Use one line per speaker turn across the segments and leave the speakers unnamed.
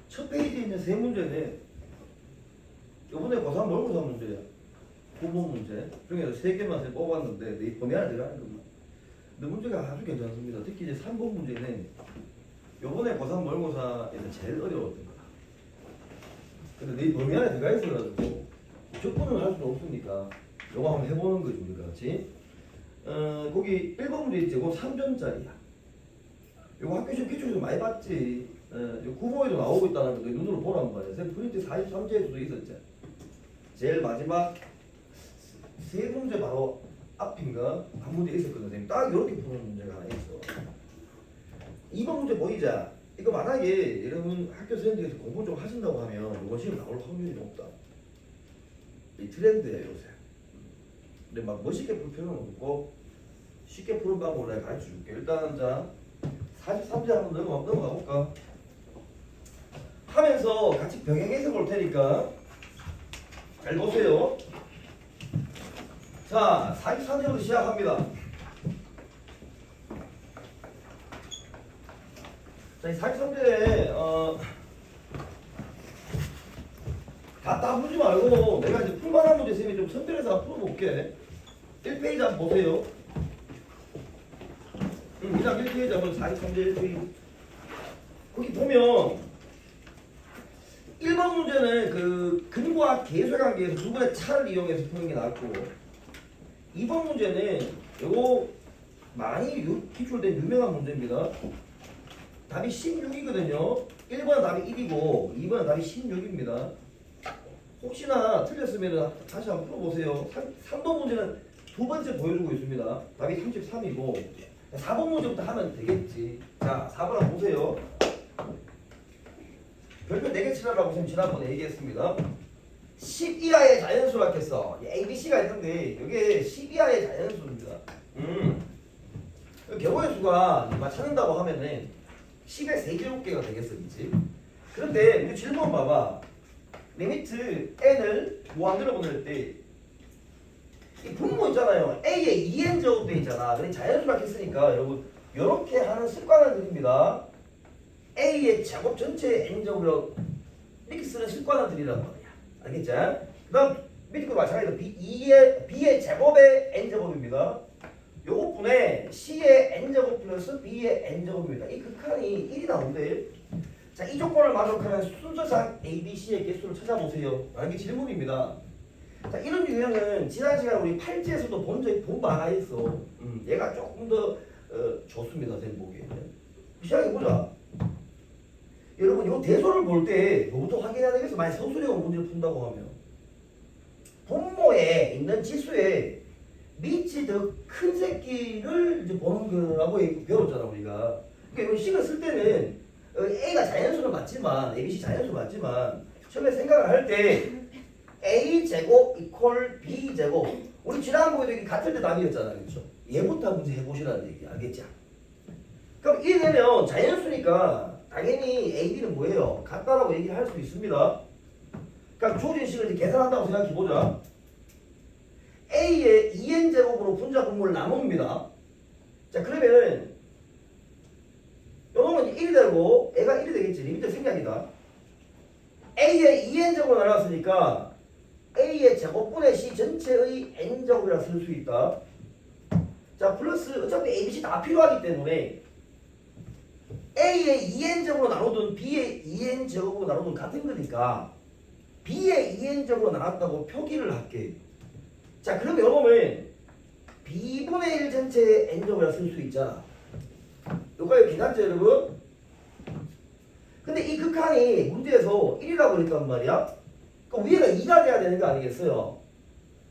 첫 페이지에 있는 세 문제네. 이번에 고3 모의고사 문제야. 구분 문제. 중에서 세 개만 뽑았는데 내 범위 안에 들어가는 것만. 근데 문제가 아주 괜찮습니다. 특히 이제 3번 문제는 요번에 고3 모의고사에서 제일 어려웠던 거다. 근데 내 범위 안에 들어가 있어가지고 접근을 할 수도 없으니까 요거 한번 해보는 거지 우리가. 같이. 거기 1번 문제 있지. 이거 3점짜리야. 요거 학교 시험 기출에서 많이 봤지. 구모에도 나오고 있다는 거 눈으로 보란 말이야. 쌤 프린트 43제에서도 있었지. 제일 마지막 세 문제 바로 앞인가 한 문제 있었거든. 쌤 딱 이렇게 푸는 문제가 하나 있어. 2번 문제 보이자. 이거 만약에 여러분 학교 선생님께서 공부 좀 하신다고 하면 이거 시험 나올 확률이 높다. 이 트렌드야 요새. 근데 막 멋있게 풀 필요는 없고 쉽게 푸는 방법을 내가 가르쳐 줄게. 일단 자 43제 한번 넘어가 볼까? 하면서 같이 병행해서 볼 테니까 잘 보세요. 자, 43제부터 시작합니다. 자, 이 43제에 다 풀지 말고 내가 이제 풀만한 문제 쌤이 좀 선별해서 풀어볼게. 1페이지 한번 보세요. 그냥 1페이지 한번 43제 1페이지. 거기 보면 1번 문제는 그 근과 계수의 관계에서 두 번의 차를 이용해서 푸는 게 낫고 2번 문제는 요거 많이 기출된 유명한 문제입니다. 답이 16이거든요. 1번은 답이 1이고 2번은 답이 16입니다. 혹시나 틀렸으면 다시 한번 풀어보세요. 3번 문제는 두 번째 보여주고 있습니다. 답이 33이고 4번 문제부터 하면 되겠지. 자, 4번 한번 보세요. 별표 4개 칠하라고 선생님 지난번에 얘기했습니다. 10 이하의 자연수를 하겠어. ABC가 있는데 이게 10 이하의 자연수입니다. 경우의 수가 찾는다고 하면은 10의 세제곱계가 되겠어, 그치? 그런데 우리 질문 봐봐. 리미트 n을 무한대로 보낼 때 이 분모 있잖아요. a에 2n 제곱 돼 있잖아. 그래 자연수를 했으니까 여러분 이렇게 하는 습관을 드립니다. a의 제곱 전체 n제곱이라고 이렇게 쓰는 습관을 드리란 말이야. 알겠죠? 그 다음 밑에 거 마찬가지로 b의 제곱의 n제곱입니다. 요것분에 c의 n제곱 플러스 b의 n제곱입니다. 이 극한이 1이 나온대. 자, 이 조건을 만족하는 순서상 a, b, c의 개수를 찾아보세요. 이게 질문입니다. 자, 이런 유형은 지난 시간 우리 8지에서도 본 바가 있어. 얘가 조금 더 좋습니다. 제 보기에는. 시작해보자. 여러분 이 대소를 볼 때 뭐부터 확인해야 되겠어? 만약 서술형 문제를 푼다고 하면 분모에 있는 지수의 밑이 더 큰 새끼를 이제 보는 거라고 배웠잖아 우리가. 그러니까 이 식을 쓸 때는 A가 자연수는 맞지만 ABC 자연수 맞지만 처음에 생각을 할 때 A제곱 이퀄 B제곱 우리 지난번에도 이게 같을 때 답이었잖아. 그렇죠? 얘부터 문제 해보시라는 얘기 알겠죠? 그럼 이래 되면 자연수니까 당연히 A, B는 뭐예요? 같다라고 얘기를 할 수 있습니다. 그러니까 주어진 식을 이제 계산한다고 생각해보자. A의 2n제곱으로 분자 분모를 나눕니다. 자, 그러면 요놈은 1이 되고 A가 1이 되겠지. 리미트 생략이다. A의 2n제곱으로 나눴으니까 A의 제곱분의 C 전체의 n제곱이라 쓸 수 있다. 자, 플러스 어차피 A, B, C 다 필요하기 때문에 A의 2n제곱으로 나누든 B의 2n제곱으로 나누든 같은 거니까 B의 2n제곱으로 나눴다고 표기를 할게. 자, 그러면 여러분 B분의 1 전체의 n제곱이라 쓸 수 있잖아. 요거에 괜찮죠 여러분? 근데 이 극한이 문제에서 1이라고 그랬단 말이야. 그럼 위에가 2가 돼야 되는 거 아니겠어요?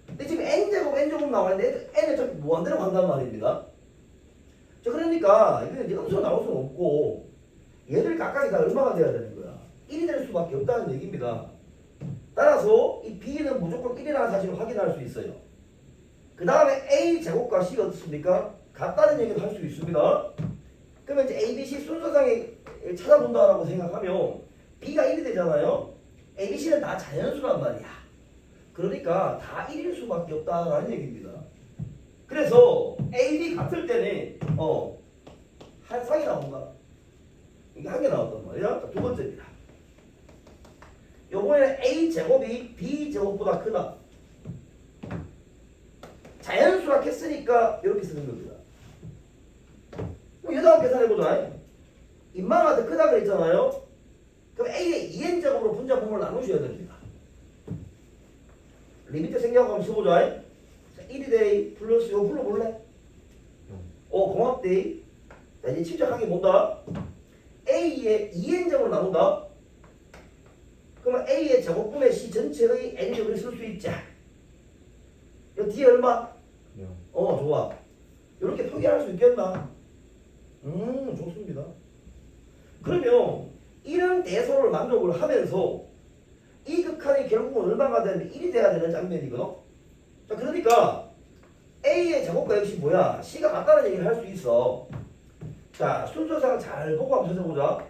근데 지금 n제곱 나와 있는데 n을 저렇게 무한대로 간단 말입니다. 자, 그러니까 이거는 이제 음수로 나올 수는 없고 얘들 각각이 다 얼마가 돼야 되는 거야? 1이 될 수밖에 없다는 얘기입니다. 따라서 이 B는 무조건 1이라는 사실을 확인할 수 있어요. 그 다음에 A제곱과 C가 어떻습니까? 같다는 얘기도 할 수 있습니다. 그러면 이제 A, B, C 순서상에 찾아본다라고 생각하면 B가 1이 되잖아요. A, B, C는 다 자연수란 말이야. 그러니까 다 1일 수밖에 없다라는 얘기입니다. 그래서 A, B 같을 때는 한 쌍이 나온다. 이게 한 개 나왔단 말이야. 자, 두 번째입니다. 요번에는 a제곱이 b제곱보다 크다. 자연수학 했으니까 이렇게 쓰는 겁니다. 얘도 한번 계산해보자. 인마한테 크다 그랬잖아요. 그럼 a의 2n제곱으로 분자분모를 나누셔야 됩니다. 리미트 생략하고 한번 써보자. 자, 1이 돼 플러스 이거 불러볼래? 고맙대. 자, 이제 침착하게 본다. a의 2n제곱으로 나눈다. 그러면 a의 제곱분의 c 전체의 n제곱을 쓸 수 있지. 이 뒤에 얼마? 좋아. 이렇게 표기할 수 있겠나? 좋습니다. 그러면 이런 대소를 만족을 하면서 이 극한이 결국은 얼마가 되면 1이 돼야 되는 장면이거든. 자, 그러니까 a의 제곱과 역시 뭐야? c가 같다는 얘기를 할 수 있어. 자, 순서상 잘 보고 한번 찾아보자.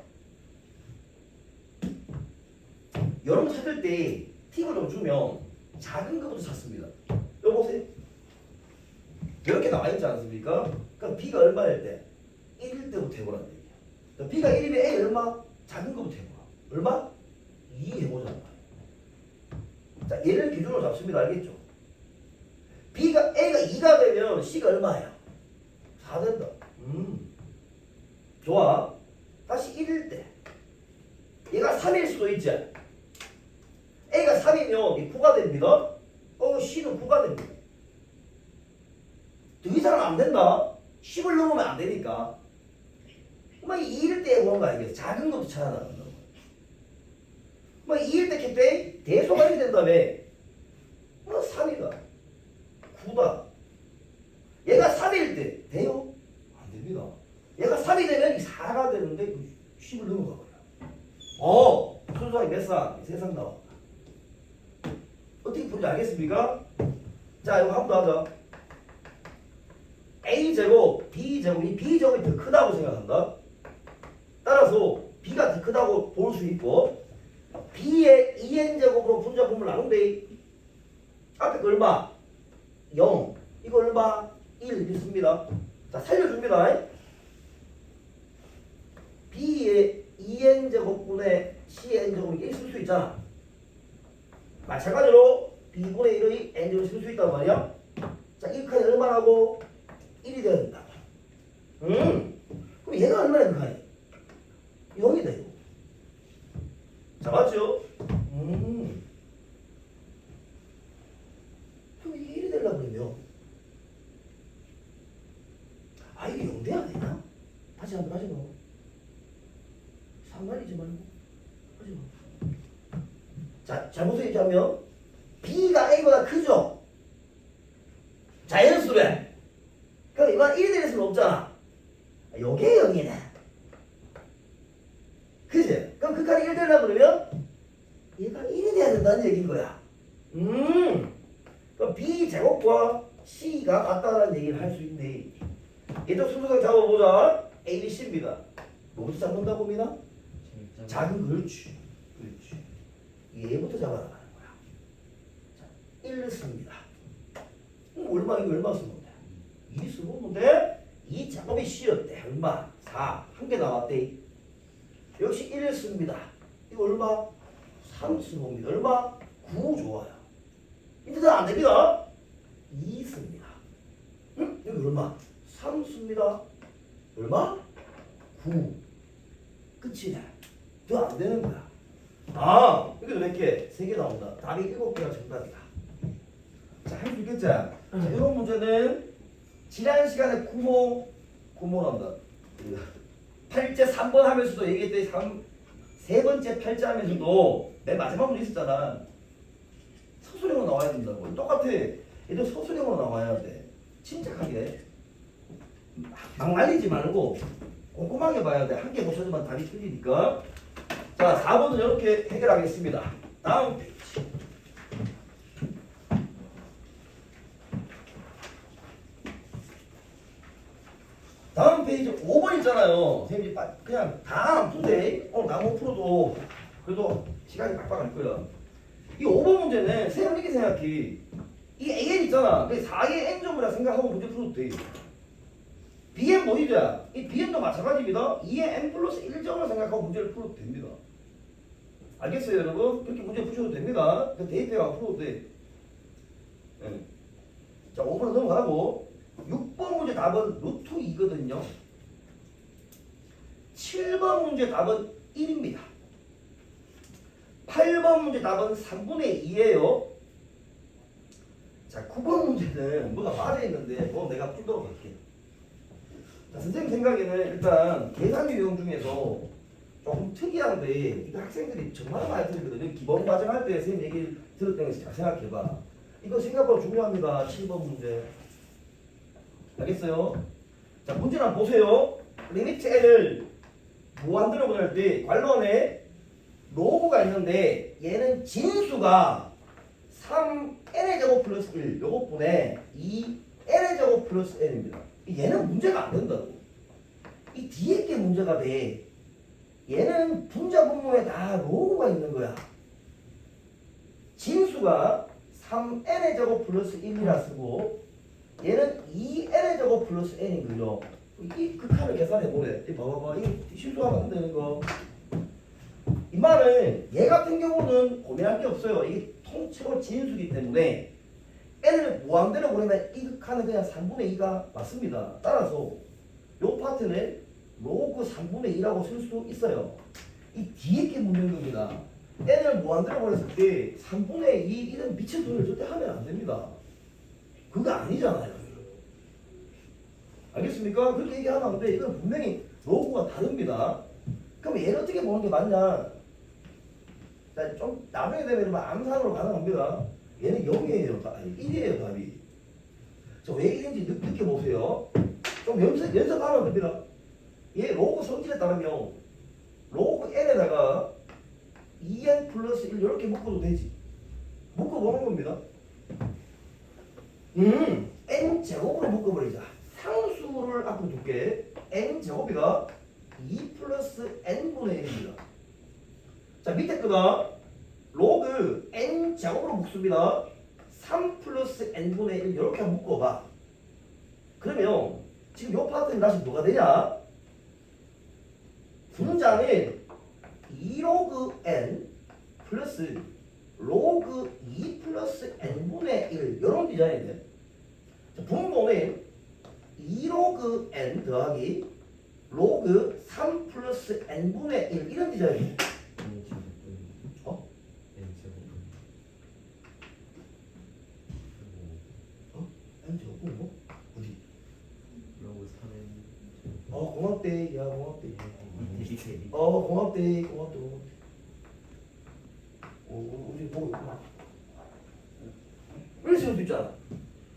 여러분 찾을 때 팁을 좀 주면 작은 것부터 찾습니다. 여기 보세요. 이렇게 나와 있지 않습니까? 그럼 b가 얼마일 때? 1일 때부터 해보라는 얘기야. b가 1이면 a 얼마? 작은 것부터 해보라. 얼마? 2 해보자는 말이야. 자, 얘를 기준으로 잡습니다. 알겠죠? a가 2가 되면 c가 얼마야? 4 된다. 좋아. 다시 1일 때 얘가 3일 수도 있지. a가 3이면 이 9가 됩니다. c는 9가 됩니다. 더 이상은 안 된다. 10을 넘으면 안 되니까. 뭐 2일 때 해보는 거 아니겠어? 작은 것도 찾아나간다고. 뭐 2일 때 캡때 대소가 1이 된다며. 3이다. 9다. 얘가 3일 때 돼요? 안 됩니다. 얘가 3이 되면 4가 되는데 10을 넘어가 버려. 순수하게 몇 상? 세상 나왔다. 어떻게 풀지 알겠습니까? 자, 이거 한 번 더 하자. a제곱, b제곱이 b제곱이 더 크다고 생각한다. 따라서 b가 더 크다고 볼 수 있고 b의 2n제곱으로 분자분모를 나눈대. 앞에 거 얼마? 0. 이거 얼마? 1 있습니다. 자, 살려줍니다. b의 2n제곱분의 cn제곱이 1 쓸 수 있잖아. 마찬가지로 b분의 1의 n제곱을 쓸 수 있단 말이야. 자, 이 칸이 얼마라고? 1이 되어야 된다. 그럼 얘가 얼마나 극한이? 0이 돼요. 자, 맞죠? 그럼 이게 1이 되려고 그러면 이게 0 돼야 되나? 다시 한번 다시 넣어. 상관이지 말고 하지 마. 자, 잘못을 얘기하면 b가 a보다 크죠? 자연수래. 그럼 이건 1이 될 수는 없잖아. 요게 0이네. 그치? 그럼 극한이 1 되려고 그러면 얘가 1이 돼야 된다는 얘기인 거야. 그럼 b제곱과 c가 같다는 얘기를 할 수 있네. 얘도 순서상 잡아보자. a, b, c입니다. 뭐부터 잡는다고 미나? 작은 거. 그렇지. 얘부터 잡아나가는 거야. 자, 1을 씁니다. 이거 얼마 쓰면 돼? 2 쓰면 돼? 2 제곱이 c였대. 얼마? 4. 한 개 나왔대. 역시 1을 씁니다. 이거 얼마? 3 쓰면 얼마? 9. 좋아요. 이제 안 됩니다. 2 씁니다. 여기 얼마? 3 씁니다. 얼마? 9. 끝이네. 더 안 되는 거야. 여기도 몇 개? 3개 나온다. 답이 7개가 정답이다. 자, 할 수 있겠지? 자, 이런 문제는 지난 시간에 구모란다. 8제 3번 하면서도 얘기했더니 세 번째 8제 하면서도 맨 마지막 문제 있었잖아. 서술형으로 나와야 된다고. 똑같아. 얘도 서술형으로 나와야 돼. 침착하게. 막 말리지 말고 꼼꼼하게 봐야 돼. 한 개 못 찾으면 답이 틀리니까. 자, 4번은 이렇게 해결하겠습니다. 다음 페이지. 다음 페이지 5번 있잖아요. 선생님이 그냥 다 푼대. 오늘 나무 풀어도 그래도 시간이 빡빡할 거야. 이 5번 문제는 선생님 이렇게 생각해. 이 AN 있잖아. 4의 N점이라 생각하고 문제 풀어도 돼. bn 뭐이죠? 이 bn도 마찬가지입니다. 2의 n 플러스 1점을 생각하고 문제를 풀어도 됩니다. 알겠어요 여러분? 그렇게 문제 푸셔도 됩니다. 그 대입해가 풀어도 돼. 네. 자 5번 넘어가고 6번 문제 답은 루트 2거든요. 7번 문제 답은 1입니다. 8번 문제 답은 3분의 2예요. 자 9번 문제는 뭐가 빠져있는데 그건 내가 풀도록 할게요. 자, 선생님 생각에는 일단 계산 유형 중에서 조금 특이한데 이거 학생들이 정말 많이 들거든요. 기본 과정 할 때 선생님 얘기 들었던 거 잘 생각해봐. 이거 생각보다 중요합니다. 7번 문제. 알겠어요? 자 문제를 한번 보세요. 리미트 n을 무한대로 보낼 때 관론에 로그가 있는데 얘는 진수가 3n의 제곱 플러스 1 요것분에 2n의 제곱 플러스 n입니다. 얘는 문제가 안 된다고. 이 뒤에 게 문제가 돼. 얘는 분자 분모에 다 로그가 있는 거야. 진수가 3n의 제곱 플러스 1이라 쓰고 얘는 2n의 제곱 플러스 n인 거죠. 이 극한을 계산해 보래. 봐봐봐. 이게 실수하면 안 되는 거. 이 말은 얘 같은 경우는 고민할 게 없어요. 이게 통째로 진수기 때문에 n을 무한대로 보내면 이 극한은 그냥 3분의 2가 맞습니다. 따라서 요 파트는 로그 3분의 2라고 쓸 수 있어요. 이 뒤에 게 문제인 겁니다. n을 무한대로 보냈을 때 3분의 2 이런 미친 소리를 절대 하면 안 됩니다. 그거 아니잖아요. 알겠습니까? 그렇게 얘기하면 안 돼. 이건 분명히 로그가 다릅니다. 그럼 얘를 어떻게 보는 게 맞냐? 자, 좀 나중에 되면 암산으로 가능합니다. 얘는 0이에요. 아니 1이에요 답이. 저 왜 1인지 느껴보세요. 좀 연습하면 됩니다. 얘 로그 성질에 따르면 로그 n에다가 2n 플러스 1 이렇게 묶어도 되지. 묶어보는 겁니다. n 제곱으로 묶어버리자. 상수를 앞으로 둘게. n 제곱이가 2 플러스 n분의 1입니다. 자 밑에 거다 로그 n 제곱으로 묶습니다. 3 플러스 n분의 1 이렇게 한번 묶어봐. 그러면 지금 요 파트는 다시 뭐가 되냐? 분자는 2로그 n 플러스 로그 2 플러스 n분의 1 이런 디자인이 돼. 자, 분모는 2로그 n 더하기 로그 3 플러스 n분의 1 이런 디자인이 돼. 어? n 제곱 뭐? 어디?
로그 3n
고맙대. 야 고맙대.
밑에
고맙대. 고맙대. 우리 보고 있구나. 이럴 수도 있잖아.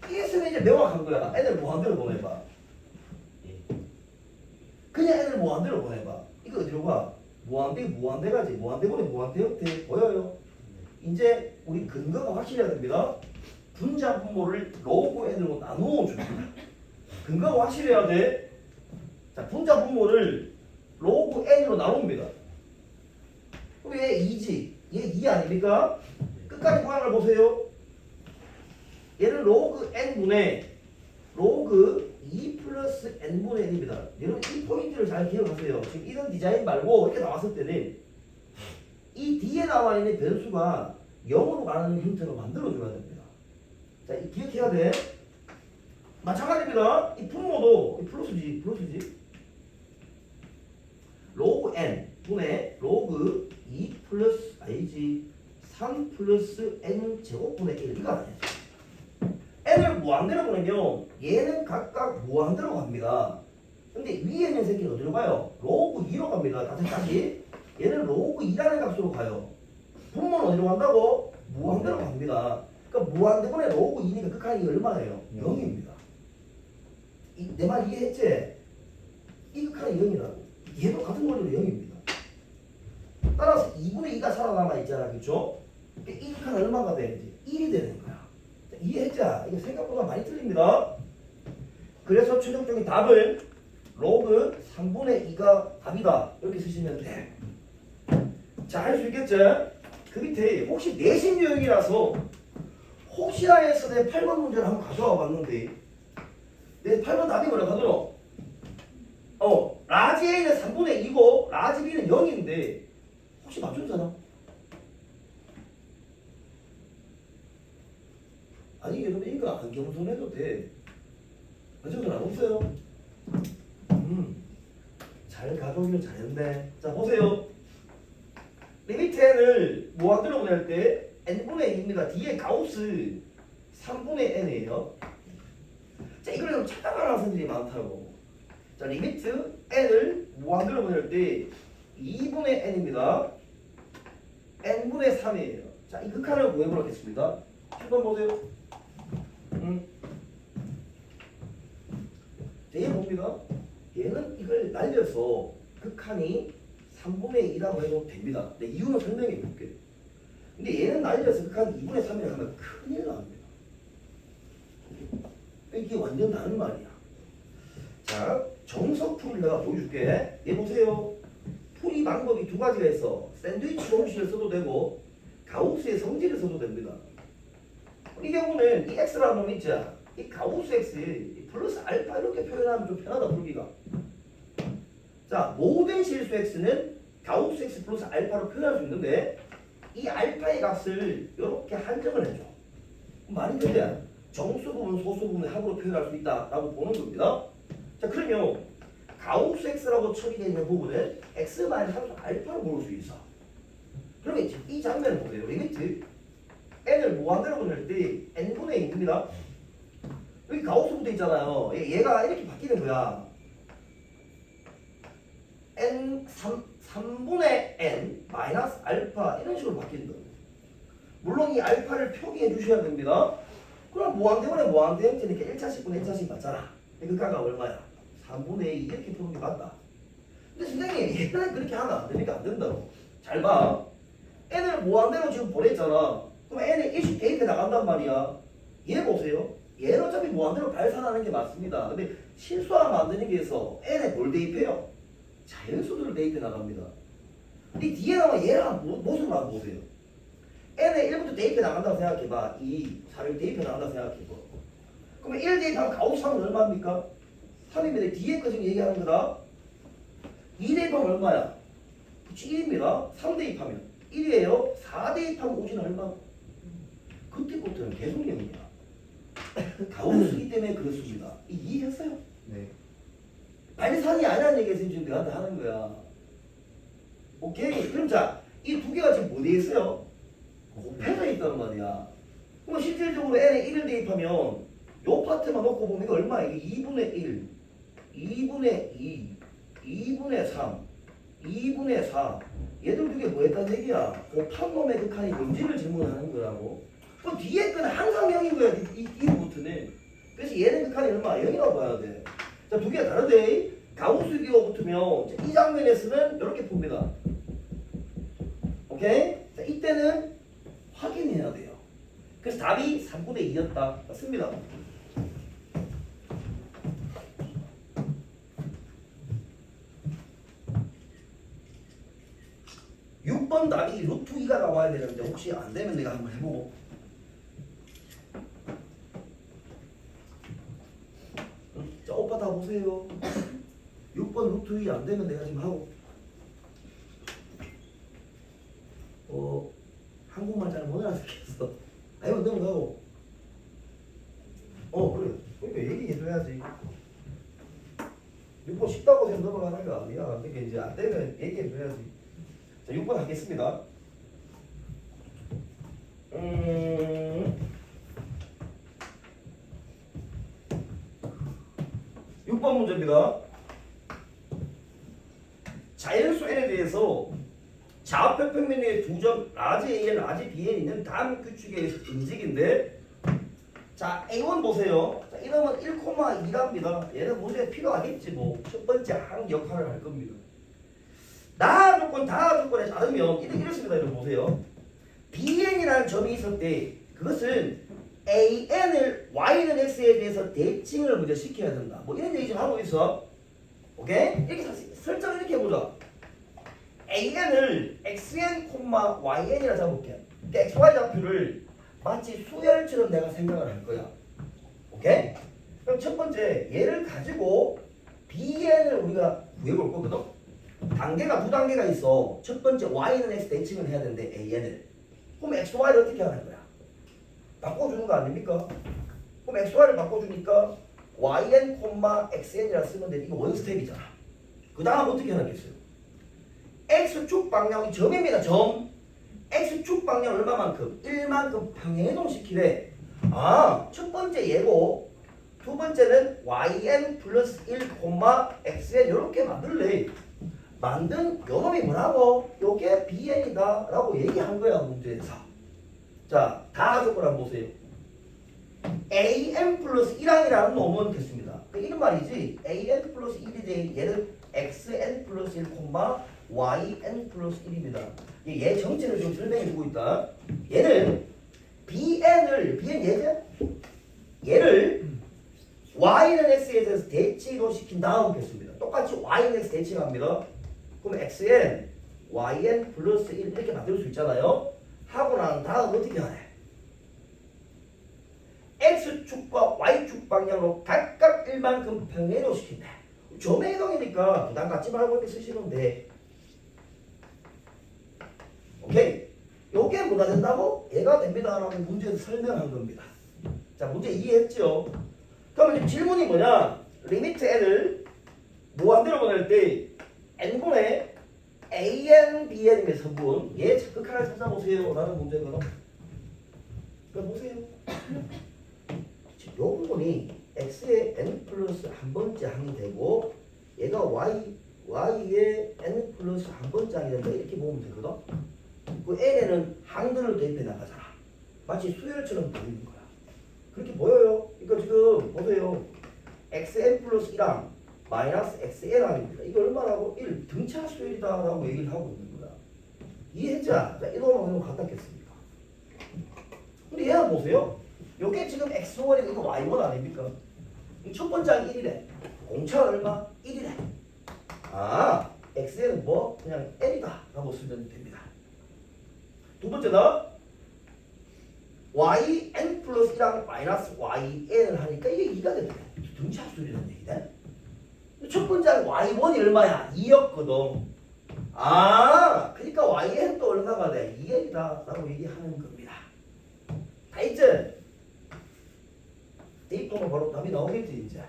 이게 이제 명확한 거야. 애들 무한대로 보내봐. 그냥 애들 무한대로 보내봐. 이거 어디로 가? 무한대 가지. 무한대 보내 무한대 형태 보여요? 이제 우리 근거가 확실해야 됩니다. 분자 분모를 로그 n으로 나누어 줍니다. 근거가 확실해야 돼. 자, 분자 분모를 로그 n으로 나눕니다. 그럼 얘 2지. 얘 2 아닙니까? 끝까지 모양을 보세요. 얘는 로그 n분의 로그 2 플러스 n분의 1입니다. 여러분 이 포인트를 잘 기억하세요. 지금 이런 디자인 말고 이렇게 나왔을 때는 이 뒤에 나와 있는 변수가 0으로 가는 형태로 만들어줘야 됩니다. 자, 이 기억해야 돼. 마찬가지입니다. 이 분모도 이 플러스지. 로그 n 분의 로그 2 플러스 i지 3 플러스 n 제곱분의 1 이거 아니야. n을 무한대로 보내면 얘는 각각 무한대로 갑니다. 근데 위에 있는 새끼는 어디로 가요? 로그 2로 갑니다. 다시 얘는 로그 2라는 값으로 가요. 분모는 어디로 간다고? 무한대로 갑니다. 그러니까 무한대분의 로그 2니까 극한이 얼마예요? 0입니다. 내 말 이해했지? 이 극한이 0이라고. 얘도 같은 원리로 0입니다. 따라서 2분의 2가 살아남아 있잖아. 그쵸? 이 극한은 얼마가 돼야지? 1이 되는 거야. 이해했자? 이거 생각보다 많이 틀립니다. 그래서 최종적인 답은 로그 3분의 2가 답이다. 이렇게 쓰시면 돼. 자, 할 수 있겠죠? 그 밑에 혹시 내신 유형이라서 혹시나 해서 내 8번 문제를 한번 가져와 봤는데 내 8번 답이 뭐라고 하더라? 라지 A는 3분의 2고 라지 B는 0인데 혹시 맞춘 사람? 아니 여러분 이거 안 겸손해도 돼. 맞춘 사람 없어요? 잘 가져오길 잘했네. 자 보세요. 리미트 n을 무한대로 보낼 때 n분의 2입니다. 뒤에 가우스 3분의 n이에요. 자 이걸 좀 착각하는 학생들이 많다고. 자 리미트 n을 무한대로 보낼 때 2분의 n입니다. n분의 3이에요. 자 이 극한을 구해보도록 하겠습니다. 7번 보세요. 자, 얘 봅니다. 얘는 이걸 날려서 극한이 3분의 2라고 해도 됩니다. 네, 이유는 설명해 볼게. 근데 얘는 날려서 극한 2분의 3이라고 하면 큰일 납니다. 이게 완전 다른 말이야. 자, 정석풀을 내가 보여줄게. 얘 보세요. 풀이 방법이 두 가지가 있어. 샌드위치 공식을 써도 되고 가우스의 성질을 써도 됩니다. 이 경우는 이 x라는 놈 있죠. 이 가우스 x 플러스 알파 이렇게 표현하면 좀 편하다 풀기가. 자, 모든 실수 x는 가우스 x 플러스 알파로 표현할 수 있는데 이 알파의 값을 이렇게 한정을 해줘. 말이 되냐? 정수 부분, 소수 부분을 합으로 표현할 수 있다라고 보는 겁니다. 자, 그러면 가우스 x라고 처리되어 있는 부분을 x 마이너스 알파로 모을 수 있어. 그러면 이 장면을 보세요. 리미트 n을 무한대로 보낼 때 n분의 2입니다. 여기 가우스 붙어 있잖아요. 얘가 이렇게 바뀌는 거야. n3분의 n 마이너스 알파 이런 식으로 바뀌는 거예요. 물론 이 알파를 표기해 주셔야 됩니다. 그럼 무한대분의 무한대 형태니까 1차식분의 1차식 맞잖아. 그가가 얼마야? 3분의 2 이렇게 푸는 게 맞다. 근데 선생님 얘는 그렇게 하면 안 되니까 안 된다고. 잘 봐. n을 무한대로 지금 보냈잖아. 그럼 n에 일씩 대입해 나간단 말이야. 얘 보세요. 얘는 어차피 무한대로 발산하는 게 맞습니다. 근데 실수하면 안 되는 게 있어. n에 뭘 대입해요? 자연수들을 대입해 나갑니다. 이 뒤에 나와 얘랑 모습을 한번 보세요. n에 1부터 대입해 나간다고 생각해봐. 2, 4를 대입해 나간다고 생각해봐. 그러면 1 대입하면 가우스 3은 얼마입니까? 3입니다. 뒤에 거 지금 얘기하는 거다. 2 대입하면 얼마야? 그치 1입니다. 3 대입하면 1이에요. 4 대입하면 오지는 얼마? 그때부터는 계속 0이야. 가우스이기 때문에 그렇습니다. 이해했어요?
네.
발산이 아니라는 얘기에서 지금 내가 하는 거야. 오케이? 그럼 자, 이 두 개가 지금 어디에 있어요? 곱해져 있단 말이야. 그럼 실질적으로 n에 1을 대입하면 요 파트만 놓고 보면 이거 얼마야? 이게 2분의 1, 2분의 2, 2분의 3, 2분의 4. 얘들 두 개 뭐 했다는 얘기야? 곱한 놈의 극한이 뭔지를 질문하는 거라고. 그럼 뒤에 거는 항상 0인 거야. 이 루트는. 그래서 얘는 극한이 얼마? 0이라고 봐야 돼. 자, 두 개가 다르대. 가우스 기호가 붙으면 이 장면에서는 이렇게 풉니다. 오케이? 자, 이때는 확인해야 돼요. 그래서 답이 3분의 2였다. 맞습니다. 육 번 답이 루트 2가 나와야 되는데 혹시 안 되면 내가 한번 해보고. 자, 오빠 다 보세요. 6번 루트 2 안 되면 내가 지금 하고. 한국말 잘 못 알아듣겠어. 아이고 넘어가고. 그래. 그러니까 얘기해줘야지. 6번 쉽다고 해서 넘어가는 거 아니야. 그러니까 이제 안 되면 얘기해줘야지. 자, 6번 하겠습니다. 6번 문제입니다. 자연수 n에 대해서 좌표평면의 두 점 라지 AN, 라지 BN 있는 다음 규칙에 의해서 인직인데, 자 A1 보세요. 자, 이러면 1,2랍니다. 얘는 문제에 필요하겠지 뭐. 첫 번째 항 역할을 할 겁니다. 나 조건, 다 조건에 따르면 이렇습니다. 여러분 보세요. BN이라는 점이 있을 때 그것은 AN을 Y는 X에 대해서 대칭을 먼저 시켜야 된다. 뭐 이런 얘기 좀 하고 있어. 오케이? 이렇게 설정을 이렇게 해보자. AN을 XN, YN이라 잡을게. 그러니까 XY 좌표를 마치 수열처럼 내가 생각을 할 거야. 오케이? 그럼 첫 번째 얘를 가지고
bn을 우리가 구해볼 거거든. 단계가 두 단계가 있어. 첫 번째 y는 x 대칭을 해야 되는데 an을. 그럼 x, y를 어떻게 하는 거야? 바꿔주는 거 아닙니까? 그럼 x, y를 바꿔주니까 yn, xn이라 쓰면 돼. 이거 원 스텝이잖아. 그 다음 어떻게 하겠어요? x축 방향이 점입니다. 점. x축 방향 얼마만큼? 1만큼 평행이동시키래. 아, 첫 번째 얘고 두 번째는 yn 플러스 1, xn 이렇게 만들래. 만든 요놈이 뭐라고? 요게 bn이다 라고 얘기한 거야 문제에서. 자, 다 가족을 한번 보세요. an 플러스 1항이라는 놈은 됐습니다. 그 이런 말이지. an 플러스 1이지. 얘는 xn 플러스 1, yn 플러스 1입니다. 얘 정체를 좀 설명해 주고 있다. 얘는 bn 얘죠? 얘를 y는 x에 대해서 대칭으로 시킨 다음 됐습니다. 똑같이 y는 x 대칭합니다. 그럼 xn, yn 플러스 1 이렇게 만들 수 있잖아요. 하고 난 다음 어떻게 하래? x축과 y축 방향으로 각각 1만큼 평행이동 시킨다. 점의 이동이니까 부담 갖지 말고 이렇게 쓰시면 돼. 오케이. 요게 뭐가 된다고? 얘가 됩니다 라고 문제에서 설명한 겁니다. 자, 문제 이해했죠? 그러면 지금 질문이 뭐냐? 리미트 n을 무한대로 보낼 때 n분의 an, bn의 성분 얘 극한을 찾아보세요 라는 문제거든. 그럼 보세요. 지금 요 부분이 x의 n 플러스 한 번째 항이 되고 얘가 y의 n 플러스 한 번째 항이 된다 이렇게 보면 되거든. 그 n에는 항들을 대입해 나가잖아. 마치 수열처럼 보이는 거야. 그렇게 보여요. 그러니까 지금 보세요. xn 플러스 1항 마이너스 xn항입니다. 이거 얼마라고? 1 등차 수열이다 라고 얘기를 하고 있는 거야. 이해했자? 자, 이동하고 갖다 겠습니까? 근데 얘는 보세요. 요게 지금 x1이고 이거 y1 아닙니까? 이 첫 번째 항 1이래. 공차 얼마? 1이래. 아, xn은 뭐? 그냥 n이다 라고 쓰면 됩니다. 두 번째는 yn 플러스 1항 마이너스 yn을 하니까 이게 2가 되네. 등차 수열이라는 얘기네. 첫 번째 y1이 얼마야? 2였거든. 아, 그러니까yn도 얼마가 돼? 2n이다 라고 얘기하는 겁니다. 다 있지? 대입하면 바로 답이 나오겠지 이제.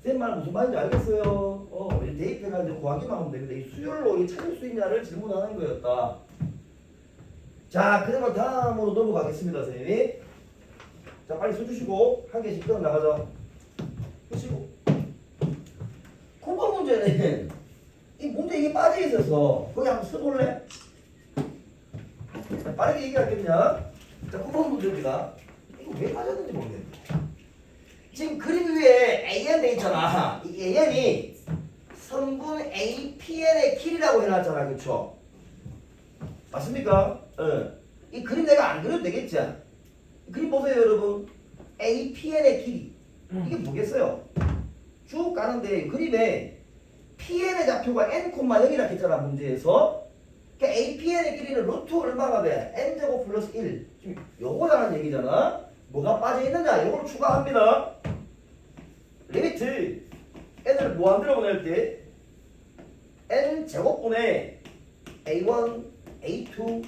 쌤 말 무슨 말인지 알겠어요? 이제 대입해가지고 구하기만 하면 되는데 이 수열로 찾을 수 있냐를 질문하는 거였다. 자, 그러면 다음으로 넘어가겠습니다 선생님이. 자, 빨리 써주시고 한 개씩 끊어 나가자. 쓰시고 9번 문제는 이 문제 이게 빠져 있어서 거기 한번 써볼래? 자, 빠르게 얘기할겠냐? 자, 9번 문제입니다. 이거 왜 빠졌는지 모르겠네. 지금 그림 위에 AN 돼 있잖아. 이 AN이 성분 APN의 길이라고 해놨잖아, 그쵸? 맞습니까? 이 그림 내가 안 그려도 되겠지? 이 그림 보세요, 여러분. APN의 길이. 이게 뭐겠어요? 쭉 가는데 그림에 PN의 좌표가 n, 0이라 했잖아 문제에서. 그러니까 APN의 길이는 루트 얼마가 돼? n제곱 플러스 1. 지금 요거라는 얘기잖아. 뭐가 빠져있느냐? 요걸 추가합니다. 리미트 n을 무한대로 보낼 때 n제곱분의 a1, a2,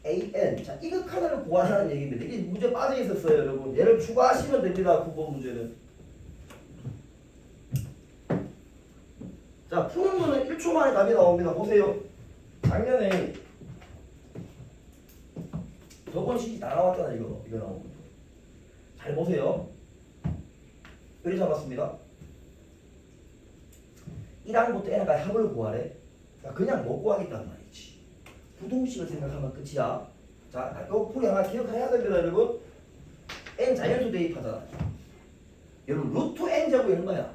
an. 자, 이 극한을 구하라는 얘기입니다. 이게 문제 빠져 있었어요, 여러분. 얘를 추가하시면 됩니다. 9번 문제는. 자, 푸는 거는 1초 만에 답이 나옵니다. 보세요. 작년에 저번 시기 다 나왔잖아, 이거 나오는 거. 잘 보세요. 여기 잡았습니다. 1항부터 n까지 합을 구하래. 자, 그냥 못 구하겠단 말이지. 부동식을 생각하면 끝이야. 자, 이거 풀이 하나 기억해야 됩니다, 여러분. n 자연수 대입하잖아. 여러분, 루트 n 제곱이 얼마야?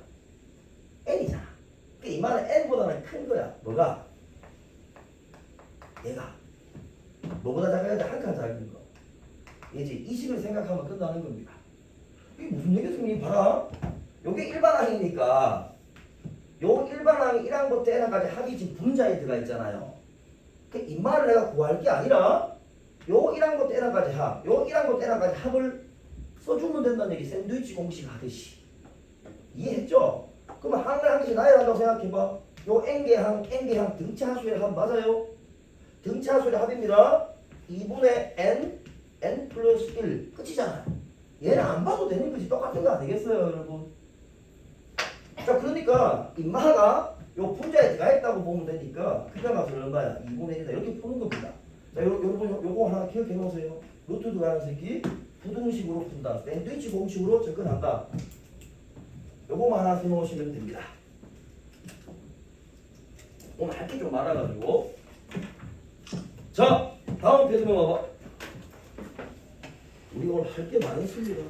n이잖아. 그러니까 이 말은 n보다는 큰 거야. 뭐가? 얘가. 뭐보다 작아야 돼? 한 칸 작은 거. 이제 이 식을 생각하면 끝나는 겁니다. 이게 무슨 얘기겠습니까? 봐라. 요게 일반항이니까 요 일반항이 1항부터 n항까지 합이 지금 분자에 들어가 있잖아요. 이 말을 내가 구할 게 아니라 요 1항부터 n항까지 합, 요 1항부터 n항까지 합을 써주면 된다는 얘기. 샌드위치 공식 하듯이. 이해했죠? 그러면 항을 한 개씩 나열한다고 생각해봐. 요 n개항 등차 하수의 합 맞아요? 등차 하수의 합입니다. 2분의 n 플러스 1 끝이잖아. 얘는 안 봐도 되는 거지. 똑같은 거 아니겠어요 여러분? 자 그러니까 인마가 요 분자에 들어가 있다고 보면 되니까 그냥 값은 얼마야? 2분의 1이다 이렇게 푸는 겁니다. 자 여러분 요거 하나 기억해 놓으세요. 루트 들어가는 새끼 부등식으로 푼다. 샌드위치 공식으로 접근한다. 요거만 하나 써놓으시면 됩니다. 오늘 할 게 좀 많아가지고. 자 다음 페이지 봐봐. 우리 오늘 할 게 많습니다.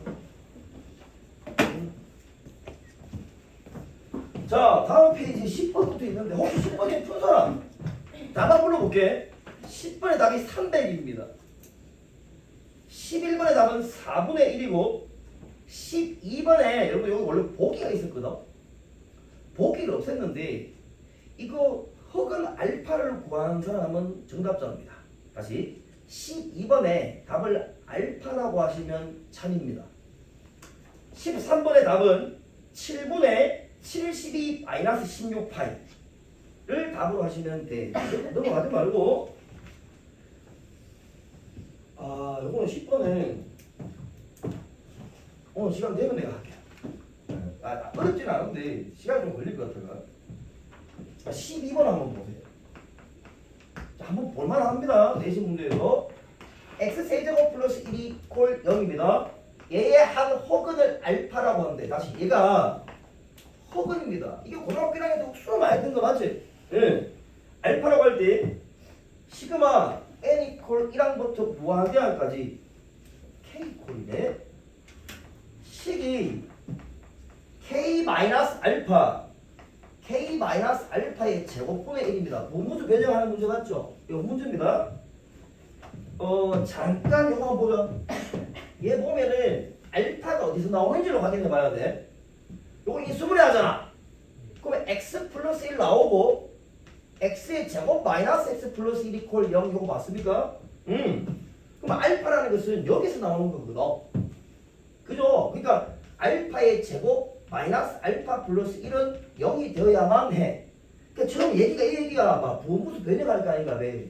자 다음 페이지 10번부터 있는데 혹시 10번에 푼 사람 답 불러볼게. 10번의 답이 300입니다. 11번의 답은 4분의 1이고 12번에 여러분 여기 원래 보기가 있었거든. 보기를 없앴는데 이거 흑은 알파를 구하는 사람은 정답자입니다. 다시 12번에 답을 알파라고 하시면 참입니다. 13번의 답은 7분의 72-16파이를 답으로 하시면 돼. 넘어가지 말고 요거는 10번은 오늘 시간 되면 내가 할게. 어렵진 않은데 시간이 좀 걸릴 것 같아요. 12번 한번 보세요. 자, 한번 볼만합니다. 내신 문제에서 x세제곱 플러스 1이 콜 0입니다. 얘의 한 허근을 알파라고 하는데 다시 얘가 허근입니다. 이게 고등학교 1학년 때 수업 많이 든 거 맞지? 예. 알파라고 할 때 시그마 n 이퀄 1항부터 무한대항까지 k 콜이네. 식이 k 마이너스 알파의 제곱분의 1입니다. 분무수 변형하는 문제 맞죠? 이거 문제입니다. 잠깐 이거 한번 보자. 얘 보면은 알파가 어디서 나오는지를 확인해 봐야 돼. 요거 인수분해 하잖아. 그러면 x 플러스 1 나오고 x의 제곱 마이너스 x 플러스 1 이퀄 0 이거 맞습니까? 그럼 알파라는 것은 여기서 나오는 거거든. 그죠? 그러니까 알파의 제곱 마이너스 알파 플러스 1은 0이 되어야만 해. 그러니까 처음 얘기가 이 얘기가 막 분무수 변형할 거 아닌가 왜?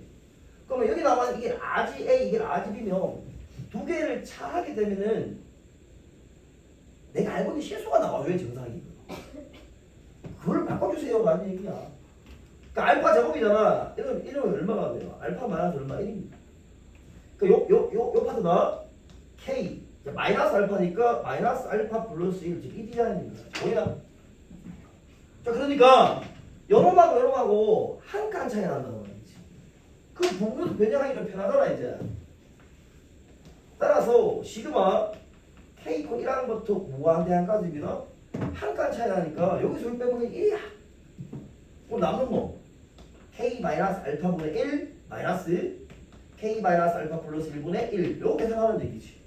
그러면 여기 나와 이게 아지 A 이게 아지 B면 두 개를 차하게 되면은 내가 알고 있는 실수가 나와. 왜 정상이? 그걸 바꿔주세요가 아닌 얘기야. 그러니까 알파 제곱이잖아. 이러면 얼마가 돼요? 알파 마이너스 얼마? 1입니다. 그러니까 요 파트가 K 마이너스 알파니까 마이너스 알파 플러스 1 즉 이 디자인입니다. 보이나? 자 그러니까 요놈하고 한 칸 차이 난다는 말이지. 그 부분을 변형하기 좀 편하잖아 이제. 따라서 시그마 K 코 1항부터 무한대항까지입니다. 한 칸 차이 나니까 여기서 1 빼면 1이야. 그럼 남는 뭐? K 마이너스 알파분의 1 마이너스 K 마이너스 알파 플러스 1분의 1 이렇게 생각하는 얘기지.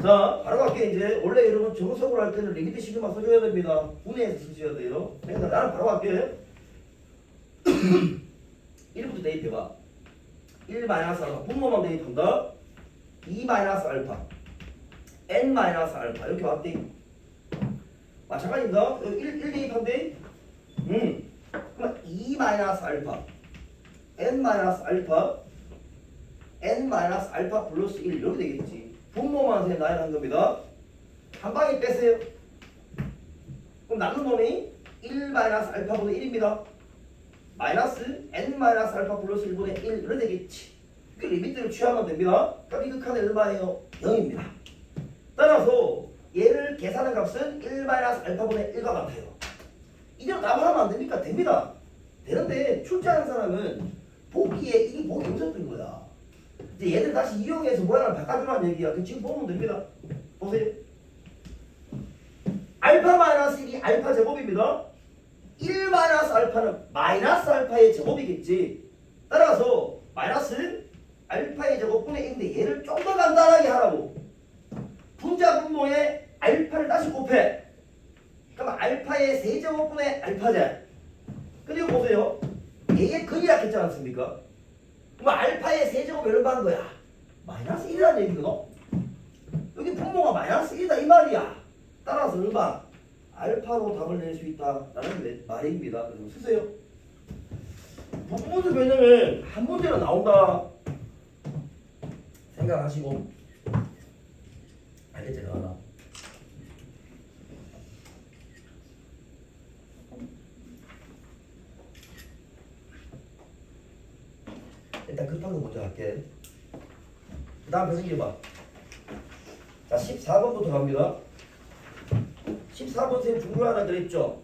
자 바로 갈게. 이제 원래 여러분 정석으로 할 때는 리미트 시그마 써줘야 됩니다. 분해해서 쓰셔야 돼요. 그러니까 나는 바로 갈게. 1부터 대입해봐. 1 마이너스 알파 분모만 대입한다. 2 마이너스 알파 n 마이너스 알파 이렇게 왔대. 마찬가지입니다. 1 대입한대. 그럼 2 마이너스 알파 n 마이너스 알파 n 마이너스 알파 플러스 1 이렇게 되겠지. 분모만 나열한 겁니다. 한 방에 빼세요. 그럼 남는 놈이 1 마이너스 알파분의 1입니다. 마이너스 n 마이너스 알파 플러스 1분의 1 이렇게 되겠지. 그 리미트를 취하면 됩니다. 그럼 이 극한은 얼마예요? 0입니다. 따라서 얘를 계산한 값은 1 마이너스 알파분의 1과 같아요. 이대로 답하면 안 됩니까? 됩니다. 되는데 출제하는 사람은 보기에 이게 보기 없었던 거야. 이제 얘들 다시 이용해서 모양을 바꿔주라는 얘기야. 그 지금 보면 됩니다. 보세요. 알파 마이너스 1이 알파 제곱입니다. 1 마이너스 알파는 마이너스 알파의 제곱이겠지. 따라서 마이너스 알파의 제곱분의 1인데 얘를 좀 더 간단하게 하라고. 분자 분모에 알파를 다시 곱해. 그럼 알파의 세제곱분의 알파제. 그리고 보세요. 얘의 근이라 했지 않습니까? 그럼 알파의 세제곱이 얼마인 거야? 마이너스 1이라는 얘기거든. 여기 분모가 마이너스 1이다 이 말이야. 따라서 얼마? 알파로 답을 낼 수 있다라는 말입니다. 좀 쓰세요. 부분수 변형은 한 문제는 나온다 생각하시고 알겠지? 나와라. 일단 급한 거 먼저 할게. 그 다음 배승기 봐. 자 14번부터 갑니다. 14번 선생님 중요하다 그랬죠?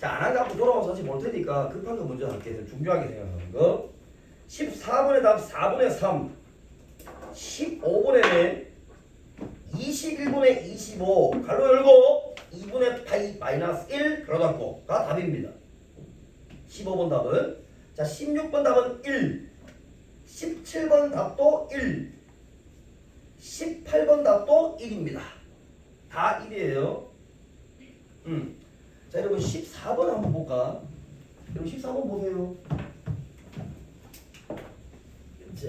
자, 안 하고 돌아와서 다시 볼 테니까 급한 거 먼저 할게요. 중요하게 생각하는 거. 14번의 답 4분의 3. 15번에는 21분의 25. 가로 열고 2분의 파이 마이너스 1 가로 닫고가 답입니다. 15번 답은. 자, 16번 답은 1. 17번 답도 1. 18번 답도 1입니다. 다 1이에요. 자, 여러분 14번 한번 볼까? 여러분 14번 보세요. 자,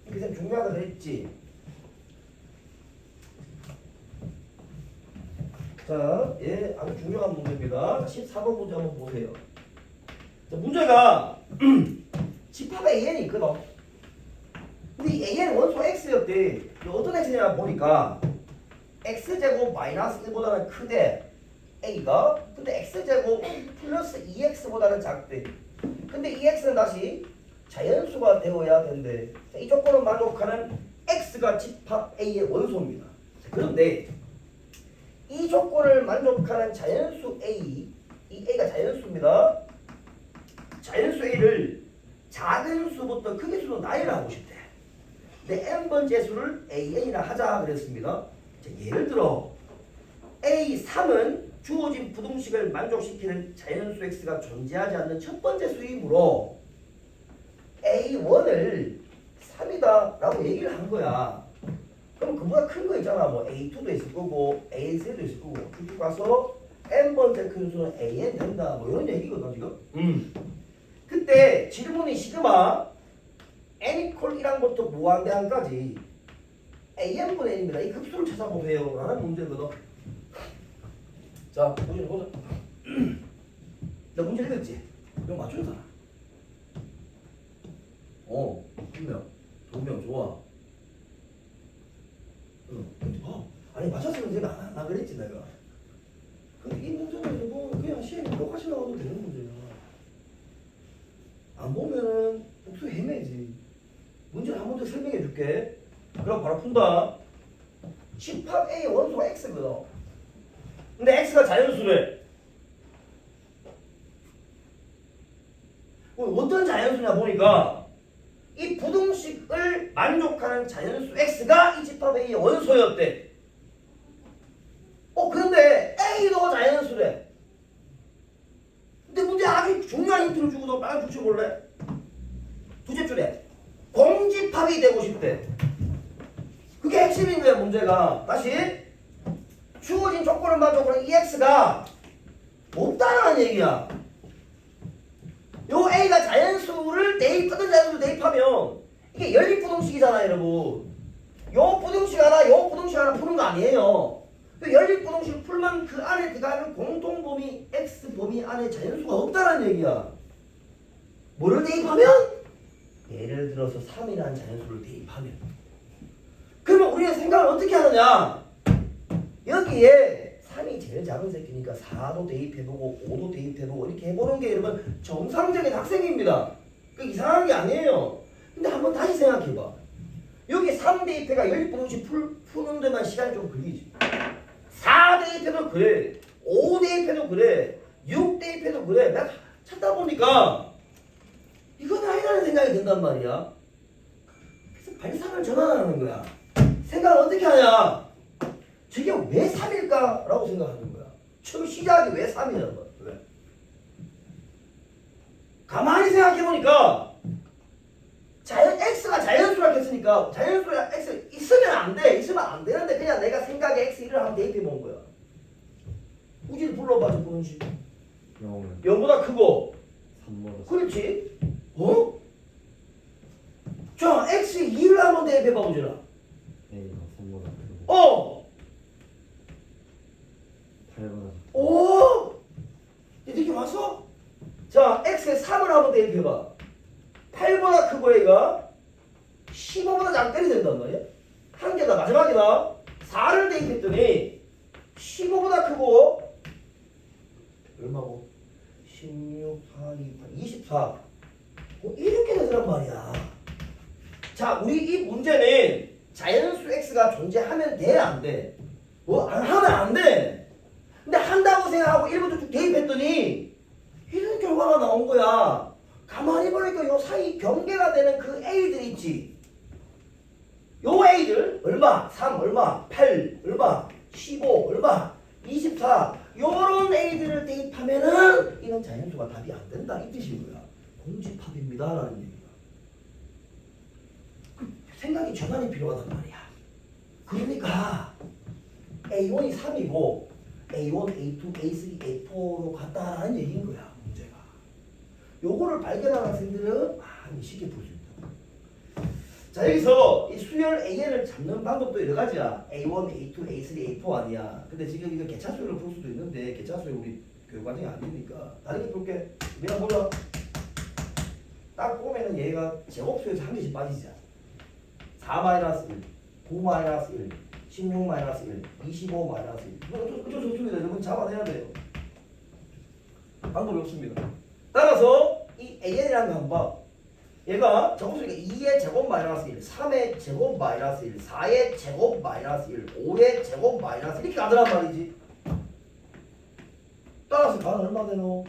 이게 중요하다 그랬지? 자, 예, 아주 중요한 문제입니다. 14번 문제 한번 보세요. 자, 문제가 집합 AN이 있거든. 우리 AN 원소 X였대. 어떤 X냐 보니까 X제곱 마이너스 1보다는 크대 A가. 근데 X제곱 플러스 2X보다는 작대. 근데 이 X는 다시 자연수가 되어야 된대. 이 조건을 만족하는 X가 집합 A의 원소입니다. 그런데 이 조건을 만족하는 자연수 A, 이 A가 자연수입니다. 자연수 A를 작은 수부터 크게 수로 나열을 하고 싶대. 근데 n번째 수를 AN이라 하자 그랬습니다. 자, 예를 들어 A3은 주어진 부등식을 만족시키는 자연수 X가 존재하지 않는 첫 번째 수이므로 A1을 3이다 라고 얘기를 한 거야. 그럼 그보다 큰 거 있잖아. 뭐 A2도 있을 거고 A3도 있을 거고 쭉쭉 가서 n번째 큰 수는 AN 된다 뭐 이런 얘기거든 지금. 그때 질문이 시그마 n 이퀄 1항부터 무한대항까지 AN분의 n입니다. 이 급수를 찾아보세요 라는 문제거든. 자, 문제 보자. 나 문제 읽었지? 이거 맞추잖아. 한 명, 두 명, 좋아. 아니 맞췄으면 내가 안 그랬지 내가. 근데 이 문제는 뭐 그냥 시험에 똑같이 나와도 되는 문제야. 안 보면은 복수 헤매지. 문제를 한 문제 설명해 줄게. 그럼 바로 푼다. 집합 A 원소가 X거든. 근데 X가 자연수래. 어떤 자연수냐 보니까 이 부등식을 만족하는 자연수 X가 이 집합 A의 원소였대. 그런데 A도 자연수래. 근데 문제 아주 중요한 힌트를 주고도 빨리 붙여볼래? 두째 줄에 공집합이 되고 싶대. 그게 핵심인 거야 문제가. 다시 주어진 조건을 만족하는 이 X가 없다라는 얘기야. 요 A가 자연수를 어떤 자연수를 대입하면 이게 연립부등식이잖아 여러분. 요 부등식 하나 요 부등식 하나 푸는 거 아니에요. 연립부등식을 풀면 그 안에 들어가는 공통범위 X범위 안에 자연수가 없다는 얘기야. 뭐를 대입하면? 예를 들어서 3이라는 자연수를 대입하면. 그러면 우리는 생각을 어떻게 하느냐? 여기에 3이 제일 작은 새끼니까 4도 대입해보고 5도 대입해보고 이렇게 해보는 게 여러분 정상적인 학생입니다. 그 이상한 게 아니에요. 근데 한번 다시 생각해봐. 여기 3 대입해가 연립부등식 푸는 데만 시간이 좀 걸리지. 4 대입해도 그래. 5 대입해도 그래. 6 대입해도 그래. 내가 찾다 보니까 이건 아니라는 생각이 든단 말이야. 그래서 발상을 전환하는 거야. 생각을 어떻게 하냐? 저게 왜 3일까? 라고 생각하는 거야. 처음 시작이 왜 3이냐는 거야. 왜? 가만히 생각해보니까 X가 자연수라고 했으니까 자연수가 X 있으면 안 돼. 있으면 안 되는데 그냥 내가 생각에 X1을 한번 대입해본 거야. 우지를 불러봐. 저 부등식 0보다 크고
3번으로
그렇지? 자, X2를 한번 대입해봐 보자.
A가 3보다 크고 8번.
오! 이 느낌 왔어? 자, x에 3을 한번 대입해봐. 8보다 크고 얘가 15보다 작게 된단 말이야. 한 개다, 마지막이다. 4를 대입했더니 15보다 크고 얼마고? 16, 4, 24 이렇게 되더란 말이야. 자, 우리 이 문제는 자연수 x가 존재하면 돼, 안 돼? 뭐 안 하면 안 돼. 근데 한다고 생각하고 1부터 쭉 대입했더니 이런 결과가 나온 거야. 가만히 보니까 요 사이 경계가 되는 그 a들 있지. 요 a들 얼마? 3 얼마? 8 얼마? 15 얼마? 24 요런 a들을 대입하면은 이건 자연수가 답이 안 된다 이 뜻인 거야. 공집합입니다 라는 얘기야. 생각이 전환이 필요하단 말이야. 그러니까 A1이 3이고 A1, A2, A3, A4로 갔다라는 얘기인 거야 문제가. 요거를 발견한 학생들은 많이 쉽게 풀 수 있다. 자, 여기서 이 수열 AN을 잡는 방법도 여러 가지야. A1, A2, A3, A4 아니야. 근데 지금 이거 개차수열을 풀 수도 있는데 개차수열 우리 교육과정이 아니니까 다르게 풀게. 내가 몰라. 딱 보면은 얘가 제곱수에서 한 개씩 빠지지. 4-1, 9-1, 16-1, 25-1. 이거 어쩔 수 없습니다. 여러분 잡아내야 돼요. 방법이 없습니다. 따라서 이 AN이라는 거 한번 봐. 얘가 제곱수니까 2의 제곱 마이너스 1, 3의 제곱 마이너스 1, 4의 제곱 마이너스 1, 5의 제곱 마이너스 1 이렇게 가더란 말이지. 따라서 가는 얼마 되노?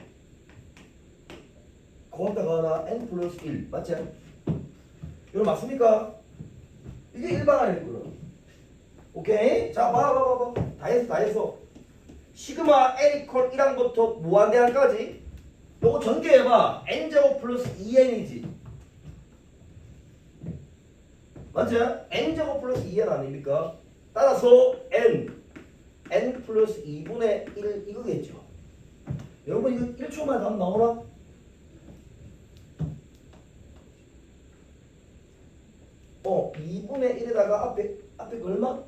거기다 가나 n 플러스 1 맞지? 이거 맞습니까? 이게 일반화일 거야. 오케이? 자, 봐. 다 했어. 시그마 n 이퀄 1항부터 무한대항까지 요거 전개해봐. n제곱 플러스 2n이지. 맞지? n제곱 플러스 2n 아닙니까? 따라서 n 플러스 2분의 1 이거겠죠. 여러분 이거 1초만 답 나오나? 어, 2분의 1에다가 앞에 거 얼마?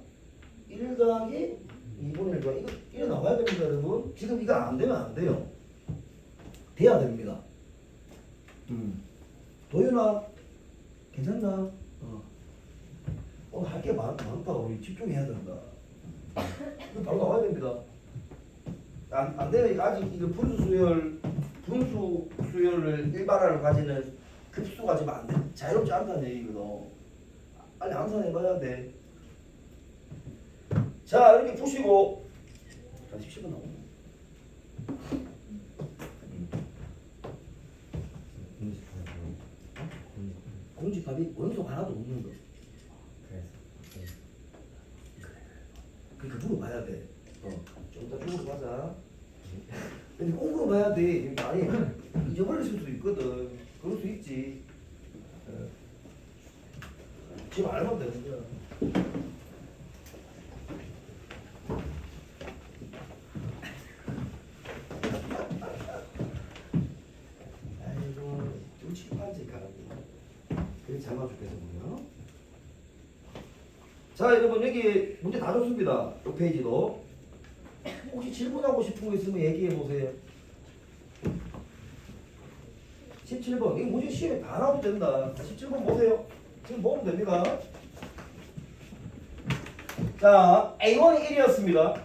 1 더하기 2분의 1 더하기 이거 1이 나와야 됩니다 여러분. 지금 이거 안 되면 안 돼요. 돼야 됩니다. 도윤아 괜찮나? 오늘 할 게 많다. 우리 집중해야 된다. 이거 바로 나와야 됩니다. 안 되면 아직 이거 분수 수열을 일반화로 가지는 급수가 지금 안 돼. 자유롭지 않다는 얘기거든. 빨리 암산해봐야 돼. 자, 이렇게 푸시고 자, 17분 나오네. 공집합이 원소가 하나도 없는 거. 그러니까 물어봐야 돼. 좀 이따 쪽으로 가자. 근데 꼭 물어봐야 돼. 아니 잊어버릴 수도 있거든. 그럴 수 있지. 지금 알면 되는 거야. 아이고 좀 칠판지 가라고. 그게 잘 맞겠군요. 자, 여러분 여기 문제 다 줬습니다. 이 페이지도. 혹시 질문하고 싶은 거 있으면 얘기해 보세요. 17번. 이거 문제 시험에 다 나와도 된다. 17번 보세요. 지금 보면 됩니다. 자, A1이 1이었습니다.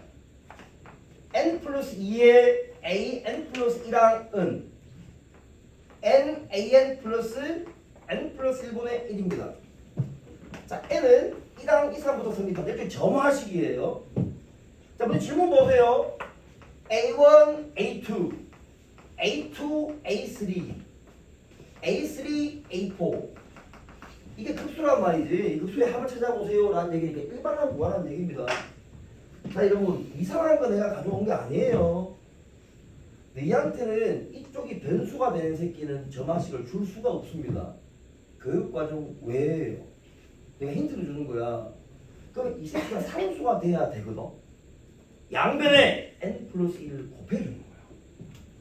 n 플러스 2의 an 플러스 1항은 nan 플러스 n 플러스 1분의 1입니다. 자, n은 1항 2, 3부터 씁니다. 이렇게 점화식이에요. 자, 먼저 질문 보세요. A1, A2, A2, A3, A3, A4 이게 급수란 말이지. 이 급수의 합을 찾아보세요 라는 얘기니까 일반항 구하라는 얘기입니다. 자, 여러분 이상한 거 내가 가져온 게 아니에요. 너희한테는 이쪽이 변수가 되는 새끼는 점화식을 줄 수가 없습니다. 교육과정 외에요. 내가 힌트를 주는 거야. 그럼 이 새끼가 상수가 돼야 되거든. 양변에 n 플러스 1을 곱해주는 거야.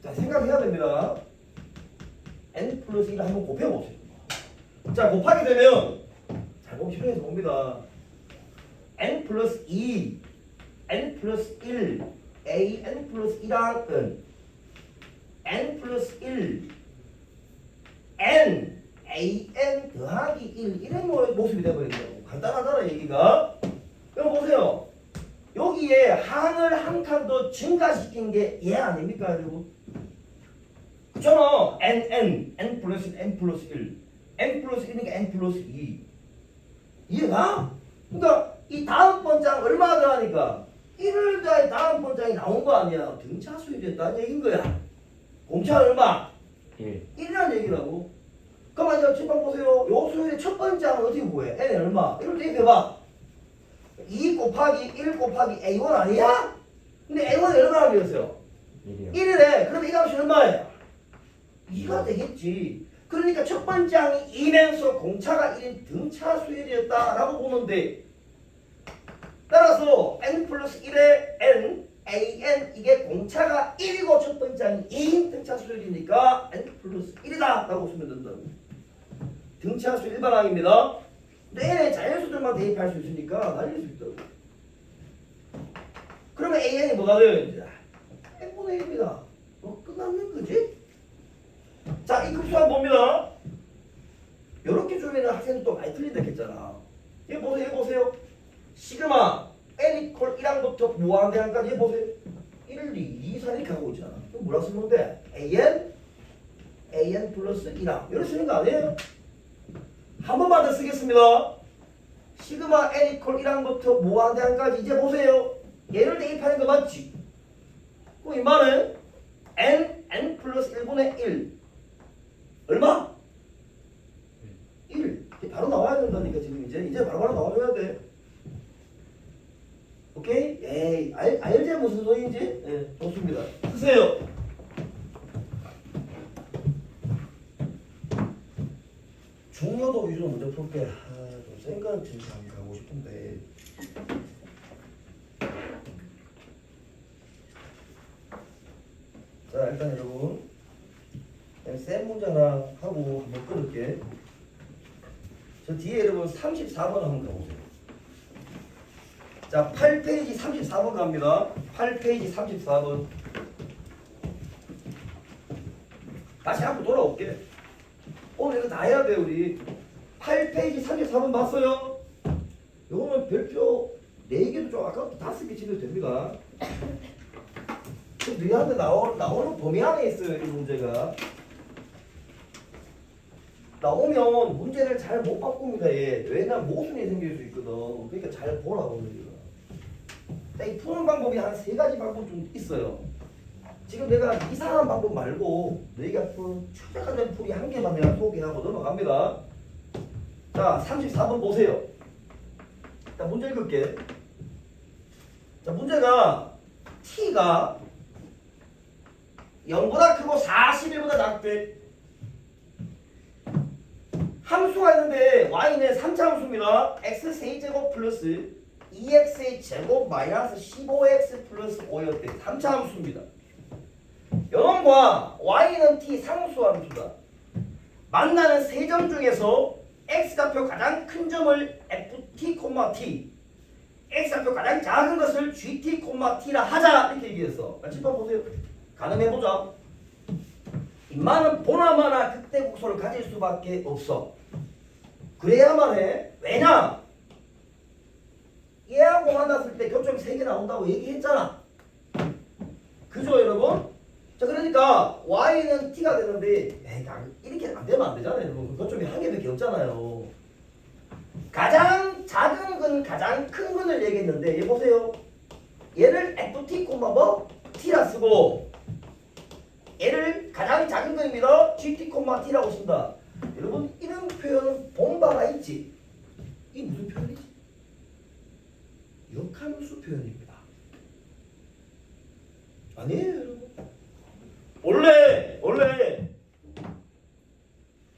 자, 생각해야 됩니다. n 플러스 1을 한번 곱해보세요. 자, 곱하게 되면 잘 보면 실행해서 봅니다. n 플러스 2, n 플러스 1 an 플러스 1항은 n 플러스 1 n an 더하기 1 이런 모습이 되어버린다고. 간단하잖아 얘기가. 여러분 보세요. 여기에 항을 한 칸 더 증가시킨 게 얘 아닙니까 여러분? 그렇잖아. n 플러스 1 n 플러스 1이니까 n 플러스 2 이해가? 그러니까 이 다음 번장 얼마 더하니까 1을 더해 다음 번장이 나온 거 아니야. 등차수율이 됐다는 얘기인 거야. 공차 얼마?
1.
1이라는 얘기라고. 그럼 이제 칠판 보세요. 요 수율의 첫 번째는 어떻게 구해? n 얼마? 이럴 때 대입해봐. 2 곱하기 1 곱하기 a1 아니야? 근데 a1이 얼마나 되었어요?
1이요.
1이래. 그럼 이 값이 얼마예요? 2가 되겠지. 그러니까 첫 번째 항이 2면서 공차가 1인 등차 수율이었다라고 보면 돼. 따라서 n 플러스 1의 n, an 이게 공차가 1이고 첫 번째 항이 2인 등차 수율이니까 n 플러스 1이다 라고 쓰면 된다고. 등차 수율 일반항입니다. 근데 n의 자연수들만 대입할 수 있으니까 날릴 수 있다고. 그러면 an이 뭐가 돼요 이제? n분의 1입니다. 뭐 끝났는 거지? 자, 이 급수한 봅니다. 요렇게 주면 학생들 또 많이 틀린다 했잖아. 얘 보세요, 얘 보세요. 시그마 n 이퀄 1항부터 무한대항까지 얘 보세요. 1, 2, 3 이렇게 하고 있잖아. 그럼 뭐라 쓰면 돼? an 플러스 1항 이렇게 쓰는 거 아니에요? 한 번만 더 쓰겠습니다. 시그마 n 이퀄 1항부터 무한대항까지 이제 보세요. 얘를 대입하는 거 맞지? 그럼 이 말은 n 플러스 1분의 1 얼마? 1. 바로 나와야 된다니까 지금 이제 바로 나와줘야 돼. 오케이? 에이 알지 무슨 소리인지? 예, 좋습니다. 쓰세요. 중요도 위주로 문제 풀게. 좀 센거 지금 가고 싶은데. 자 일단 여러분 센 문제랑 하고 한번 끊을게. 저 뒤에 여러분 34번 한번 가보세요. 자 8페이지 34번 갑니다. 8페이지 34번 다시 한번 돌아올게. 오늘 이거 다 해야 돼 우리. 8페이지 34번 봤어요? 요거는 별표 4개도 좀 아까부터 5개 치면 됩니다. 너희한테 나오는 범위 안에 있어요 이 문제가. 나오면 문제를 잘 못 바꿉니다 얘. 왜냐면 모순이 생길 수 있거든. 그러니까 잘 보라고 우리가. 이 푸는 방법이 한 3가지 방법 좀 있어요. 지금 내가 이상한 방법 말고 너희가 최적화된 풀이 한 개만 내가 소개하고 넘어갑니다. 자 34번 보세요. 자 문제 읽을게. 자 문제가 t가 0보다 크고 41보다 작대. 함수가 있는데 y는 3차 함수입니다. x 세제곱 플러스 2x의 제곱 마이너스 15x 플러스 5였대. 3차 함수입니다. 요놈과 y는 t 상수 함수다. 만나는 세 점 중에서 x좌표 가장 큰 점을 ft, t x좌표 가장 작은 것을 gt, t라 하자 이렇게 얘기했어. 칠판 보세요. 가늠해보자. 인마는 보나마나 극대 국소를 가질 수밖에 없어. 그래야만 해. 왜냐? 얘하고 만났을 때 교점이 3개 나온다고 얘기했잖아. 그죠 여러분? 자 그러니까 y는 t가 되는데 이렇게 안 되면 안 되잖아요 여러분. 교점이 1개밖에 없잖아요. 가장 작은 건 가장 큰 건을 얘기했는데 얘 보세요. 얘를 ft, 뭐? t라 쓰고 얘를 가장 작은 거입니다. gt, t라고 쓴다. 여러분 이런 표현은 본 바가 있지. 이 무슨 표현이지? 역함수 표현입니다. 아니에요 여러분. 원래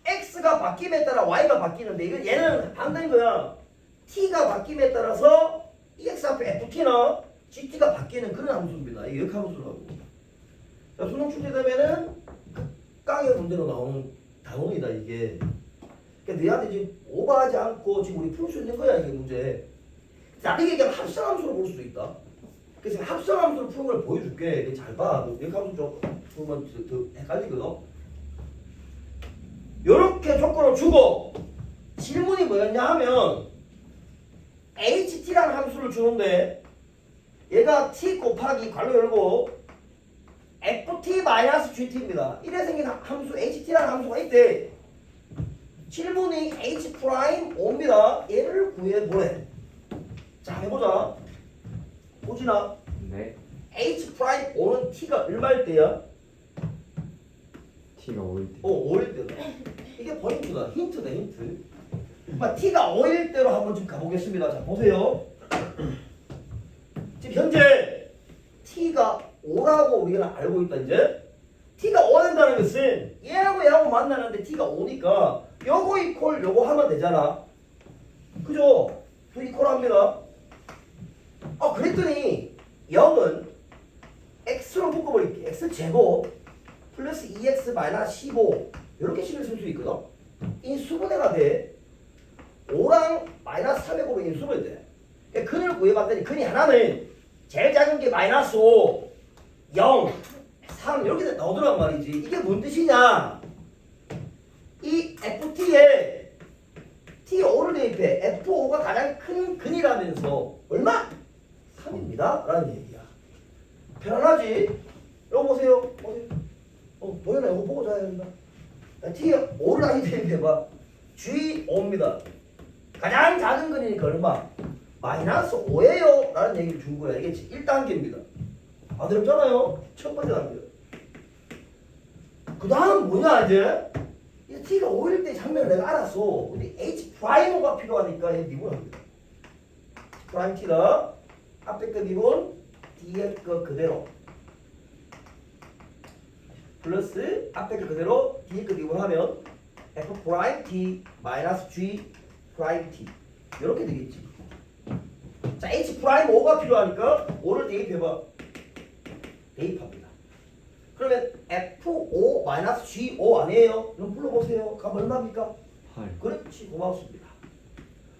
x가 바뀜에 따라 y가 바뀌는데 이건 얘는 반대인 거야. t가 바뀜에 따라서 이 x 앞에 ft나 gt가 바뀌는 그런 함수입니다. 이게 역함수라고. 자, 수능 출제되면은 깡의 문제로 나오는 단원이다 이게. 그러니까 너희한테 지금 오버하지 않고 지금 우리 풀 수 있는 거야 이게 문제. 자, 이게 그냥 합성함수로 볼 수도 있다. 그래서 합성함수를 푸는 걸 보여줄게. 이거 잘 봐. 역함수 좀 보면 더 헷갈리거든. 요렇게 조건을 주고 질문이 뭐였냐 하면 ht라는 함수를 주는데 얘가 t 곱하기 괄호 열고 ft-gt입니다. 이래 생긴 함수 ht라는 함수가 있대. 질문이 h'5입니다. 얘를 구해보래. 자, 해보자. 호진아,
네.
h'5는 t가 얼마일 때야?
T가 5일 때.
5일 때다. 이게 포인트다. 힌트다, 힌트. t가 5일 때로 한번 좀 가보겠습니다. 자, 보세요. 지금 현재 t가 5라고 우리가 알고 있다, 이제. t가 5가 된다는 것은 얘하고 얘하고 만나는데 t가 5니까 요거 이퀄 요거 하면 되잖아. 그죠? 저 이퀄 합니다. 그랬더니 0은 x로 묶어버릴게. x제곱 플러스 2x 마이너스 15 이렇게 식을 쓸 수 있거든. 인수분해가 돼. 5랑 마이너스 3의 곱은 인수분해 돼. 그러니까 근을 구해봤더니 근이 하나는 제일 작은 게 마이너스 5, 0, 3 이렇게 나오더란 말이지. 이게 뭔 뜻이냐? 이 FT에 T5를 대입해. F5가 가장 큰 근이라면서 얼마? 3입니다. 라는 얘기야. 편안하지? 이거 보세요. 보세요. 도현아 이거 보고 자야 된다. T5를 다시 대입해봐. G5입니다. 가장 작은 근이니까 얼마? 마이너스 5예요. 라는 얘기를 준 거야. 이게 1단계입니다. 어렵잖아요. 첫 번째 단계. 그 다음 뭐냐 이제? 이 t가 5일 때 장면을 내가 알았어. 근데 h'5가 필요하니까 얘 미분합니다. 프라임 t다. 앞에 거 미분, 뒤에 거 그대로. 플러스 앞에 거 그대로, 뒤에 거 미분하면 f 프라임 t 마이너스 g 프라임 t 이렇게 되겠지. 자, h 프라임 5가 필요하니까 5를 대입해봐. 대입합니다. 그러면 F5-G5 아니에요? 그럼 불러보세요. 그럼 얼마입니까?
8.
그렇지, 고맙습니다.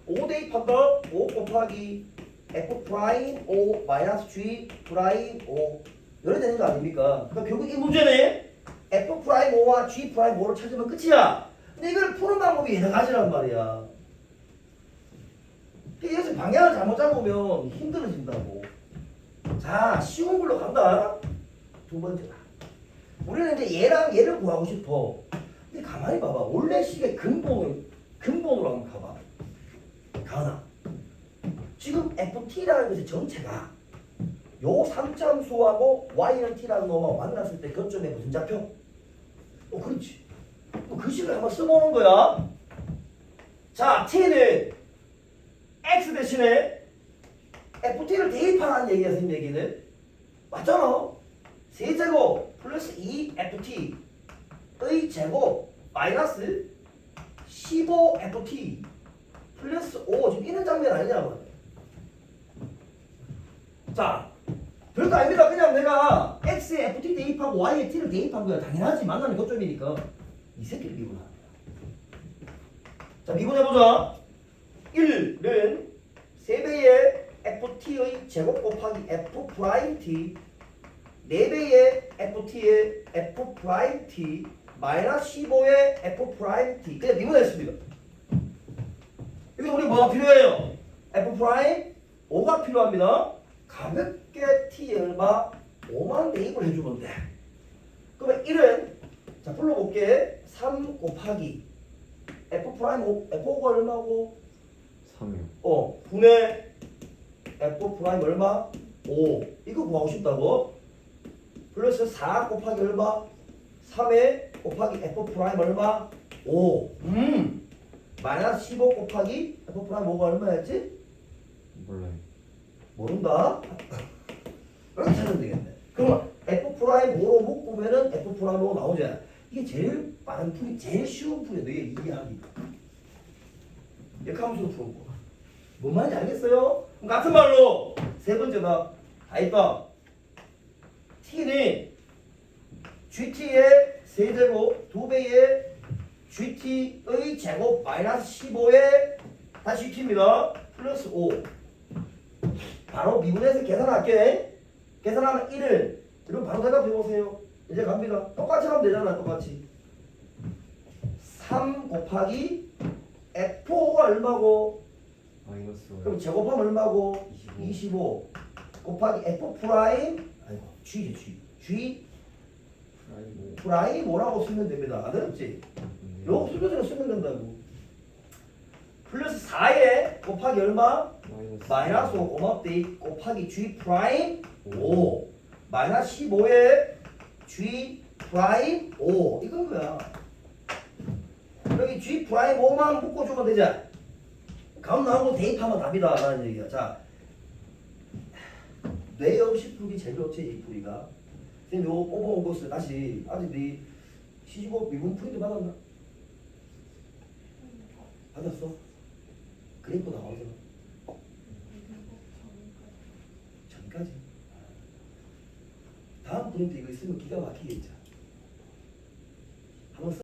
5 대입한다. 5 곱하기 F'5-G'5 이렇게 되는 거 아닙니까? 그러니까 결국 이 문제는 F'5와 G'5를 찾으면 끝이야. 근데 이걸 푸는 방법이 여러 가지란 말이야. 여기서 방향을 잘못 잡으면 힘들어진다고. 자, 쉬운 걸로 간다. 두 번째다. 우리는 이제 얘랑 얘를 구하고 싶어. 근데 가만히 봐봐. 원래 식의 근본으로 한번 가봐. 가나. 지금 ft라는 것의 전체가 요 3참수하고 y는 t라는 놈하고 만났을 때 교점에 무슨 좌표? 그렇지. 그 식을 한번 써보는 거야. 자, t는 x 대신에 ft를 대입하라는 얘기야, 선생님 얘기는. 맞잖아. 세제곱 플러스 2ft의 제곱 마이너스 15ft 플러스 5 지금 이런 장면 아니냐고. 자, 별거 아닙니다. 그냥 내가 x에 ft 대입하고 y에 t를 대입한 거야. 당연하지. 만나는 교점이니까 이 새끼를 미분합니다. 자, 미분해보자. 1은 3배의 ft의 제곱 곱하기 f 프라임 t 4배의 ft의 f 프라임 t 마이너스 15의 f 프라임 t 그냥 미분했습니다. 여기서 우리 뭐가 필요해요? f 프라임 5가 필요합니다. 가볍게 t 얼마? 5만 대입을 해주면 돼. 그러면 1은 자 불러볼게. 3 곱하기 f 프라임 5 f5가 얼마고?
3이요.
분의 f 프라임 얼마? 5 이거 구하고 싶다고? 플러스 4 곱하기 얼마? 3에 곱하기 f 프라임 얼마? 5 마이너스 15 곱하기 f 프라임 5가 얼마였지?
몰라요.
모른다? 이렇게 찾으면 되겠네. 그러면 f 프라임 5로 묶으면은 f 프라임 5 나오지. 이게 제일 빠른 풀이, 제일 쉬운 풀이야. 너희 이해하기. 역함수로 푸는 거. 뭔 말인지 알겠어요? 그럼 같은 말로 세 번째다. 다 있다. t는 gt의 세제곱 2배의 gt의 제곱 마이너스 15의 다시 gt입니다. 플러스 5 바로 미분해서 계산할게. 계산하면 1을 여러분 바로 대답해 보세요. 이제 갑니다. 똑같이 하면 되잖아. 똑같이 3 곱하기 F5가 얼마고
마이너스
그럼 제곱하면 얼마고 25 곱하기 F 프라임 아이고 G지 G G
프라임
프라임 뭐라고 쓰면 됩니다. 알았지? 요 수조대로 쓰면 된다고. 플러스 4에 곱하기 얼마? 마이너스 5 고맙대 곱하기 G 프라임 5 마이너스 15에 G 프라임 5 이건 거야. 여기 G 프라임 5만 묶어주면 되지. 감 나오고 대입하면 답이다 라는 얘기야. 자, 뇌 없이 풀기 제일 좋지 이 풀이가. 선생님 요거 뽑아온 것을 다시 아직 네 시집업 미분 프린트 받았나? 받았어? 그래프 나오잖아. 전까지. 다음 프린트 이거 있으면 기가 막히겠죠.